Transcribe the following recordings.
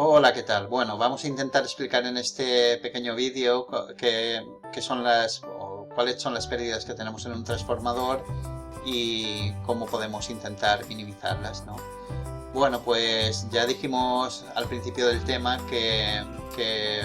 Hola, ¿qué tal? Bueno, vamos a intentar explicar en este pequeño vídeo qué son o cuáles son las pérdidas que tenemos en un transformador y cómo podemos intentar minimizarlas, ¿no? Bueno, pues ya dijimos al principio del tema que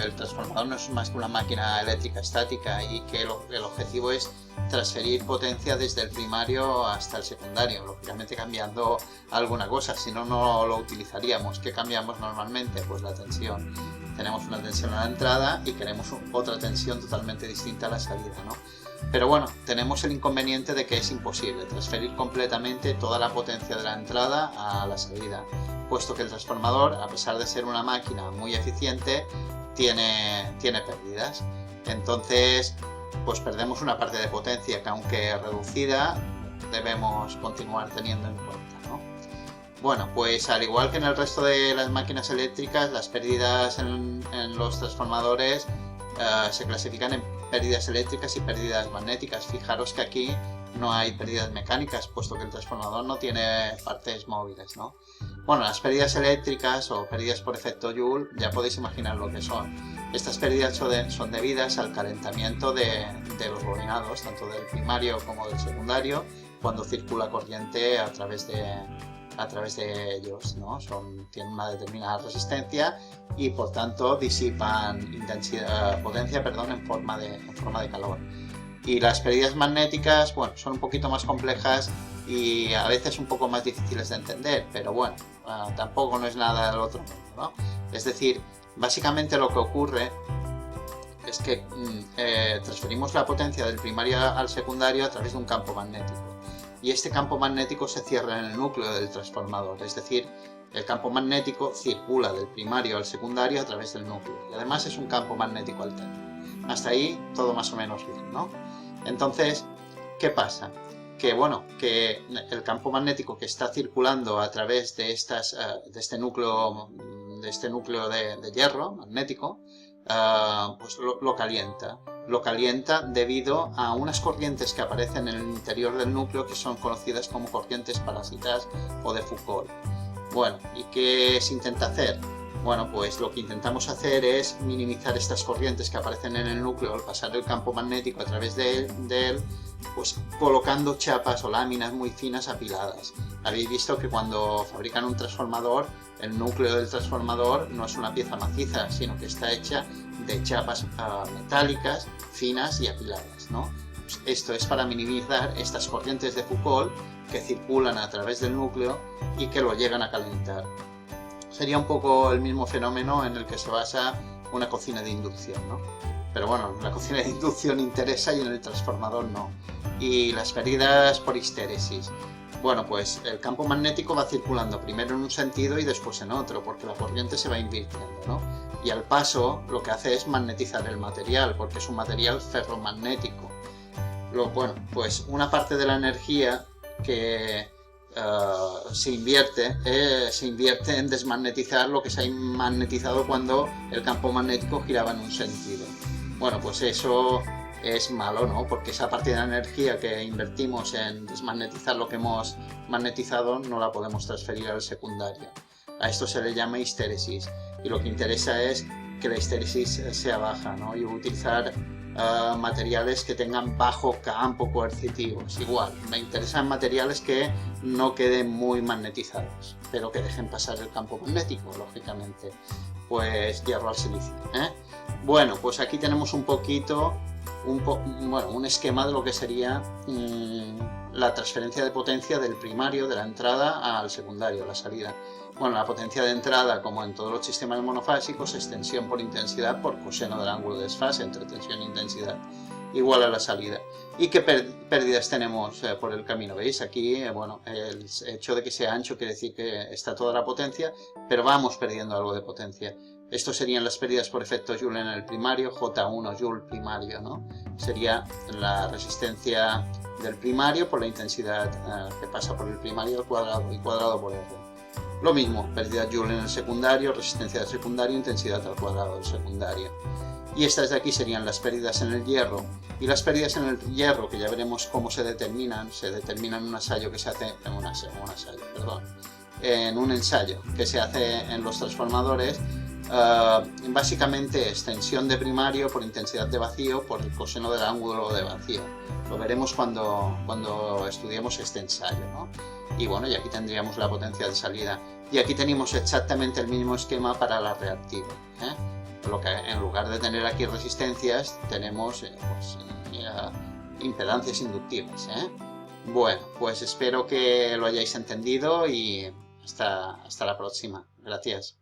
el transformador no es más que una máquina eléctrica estática y que el objetivo es transferir potencia desde el primario hasta el secundario, lógicamente cambiando alguna cosa, si no, no lo utilizaríamos. ¿Qué cambiamos normalmente? Pues la tensión. Tenemos una tensión a la entrada y queremos otra tensión totalmente distinta a la salida, ¿no? Pero bueno, tenemos el inconveniente de que es imposible transferir completamente toda la potencia de la entrada a la salida, puesto que el transformador, a pesar de ser una máquina muy eficiente, tiene pérdidas. Entonces, pues perdemos una parte de potencia que, aunque reducida, debemos continuar teniendo en cuenta, ¿no? Bueno, pues al igual que en el resto de las máquinas eléctricas, las pérdidas en los transformadores se clasifican en pérdidas eléctricas y pérdidas magnéticas. Fijaros que aquí no hay pérdidas mecánicas, puesto que el transformador no tiene partes móviles, ¿no? Bueno, las pérdidas eléctricas o pérdidas por efecto Joule, ya podéis imaginar lo que son. Estas pérdidas son debidas al calentamiento de los bobinados, tanto del primario como del secundario, cuando circula corriente a través de ellos, ¿no? Tienen una determinada resistencia y por tanto disipan potencia en forma de calor. Y las pérdidas magnéticas, bueno, son un poquito más complejas y a veces un poco más difíciles de entender, pero bueno, tampoco no es nada del otro mundo, ¿no? Es decir, básicamente lo que ocurre es que transferimos la potencia del primario al secundario a través de un campo magnético. Y este campo magnético se cierra en el núcleo del transformador, es decir, el campo magnético circula del primario al secundario a través del núcleo y además es un campo magnético alterno. Hasta ahí todo más o menos bien, ¿no? Entonces, ¿qué pasa? Que bueno, que el campo magnético que está circulando a través de este núcleo de hierro magnético, pues lo calienta. Lo calienta debido a unas corrientes que aparecen en el interior del núcleo que son conocidas como corrientes parásitas o de Foucault. Bueno, ¿y qué se intenta hacer? Bueno, pues lo que intentamos hacer es minimizar estas corrientes que aparecen en el núcleo al pasar el campo magnético a través de él, pues colocando chapas o láminas muy finas apiladas. Habéis visto que cuando fabrican un transformador, el núcleo del transformador no es una pieza maciza, sino que está hecha de chapas metálicas, finas y apiladas, ¿no? Pues esto es para minimizar estas corrientes de Foucault que circulan a través del núcleo y que lo llegan a calentar. Sería un poco el mismo fenómeno en el que se basa una cocina de inducción, ¿no? Pero bueno, la cocina de inducción interesa y en el transformador no. Y las pérdidas por histéresis. Bueno, pues el campo magnético va circulando primero en un sentido y después en otro, porque la corriente se va invirtiendo, ¿no? Y al paso lo que hace es magnetizar el material, porque es un material ferromagnético. Bueno, pues una parte de la energía que se invierte en desmagnetizar lo que se ha magnetizado cuando el campo magnético giraba en un sentido. Bueno, pues eso es malo, ¿no? Porque esa parte de la energía que invertimos en desmagnetizar lo que hemos magnetizado no la podemos transferir al secundario. A esto se le llama histéresis y lo que interesa es que la histéresis sea baja, ¿no? Y utilizar materiales que tengan bajo campo coercitivo. Es igual, me interesan materiales que no queden muy magnetizados, pero que dejen pasar el campo magnético, lógicamente. Pues hierro al silicio, ¿eh? Bueno, pues aquí tenemos un poquito, un esquema de lo que sería la transferencia de potencia del primario, de la entrada, al secundario, la salida. Bueno, la potencia de entrada, como en todos los sistemas monofásicos, es tensión por intensidad por coseno del ángulo de desfase entre tensión e intensidad, igual a la salida. ¿Y qué pérdidas tenemos por el camino? ¿Veis? Aquí, bueno, el hecho de que sea ancho quiere decir que está toda la potencia, pero vamos perdiendo algo de potencia. Estos serían las pérdidas por efecto Joule en el primario, J1 Joule primario, ¿no? Sería la resistencia del primario por la intensidad que pasa por el primario al cuadrado y cuadrado por R. Lo mismo, pérdida Joule en el secundario, resistencia del secundario, intensidad al cuadrado del secundario. Y estas de aquí serían las pérdidas en el hierro. Y las pérdidas en el hierro, que ya veremos cómo se determinan en un ensayo que se hace en un ensayo que se hace en los transformadores, básicamente extensión de primario por intensidad de vacío por el coseno del ángulo de vacío. Lo veremos cuando estudiemos este ensayo, ¿no? Y bueno, y aquí tendríamos la potencia de salida. Y aquí tenemos exactamente el mismo esquema para la reactiva, ¿eh? Lo que en lugar de tener aquí resistencias, tenemos impedancias inductivas, ¿eh? Bueno, pues espero que lo hayáis entendido y hasta la próxima. Gracias.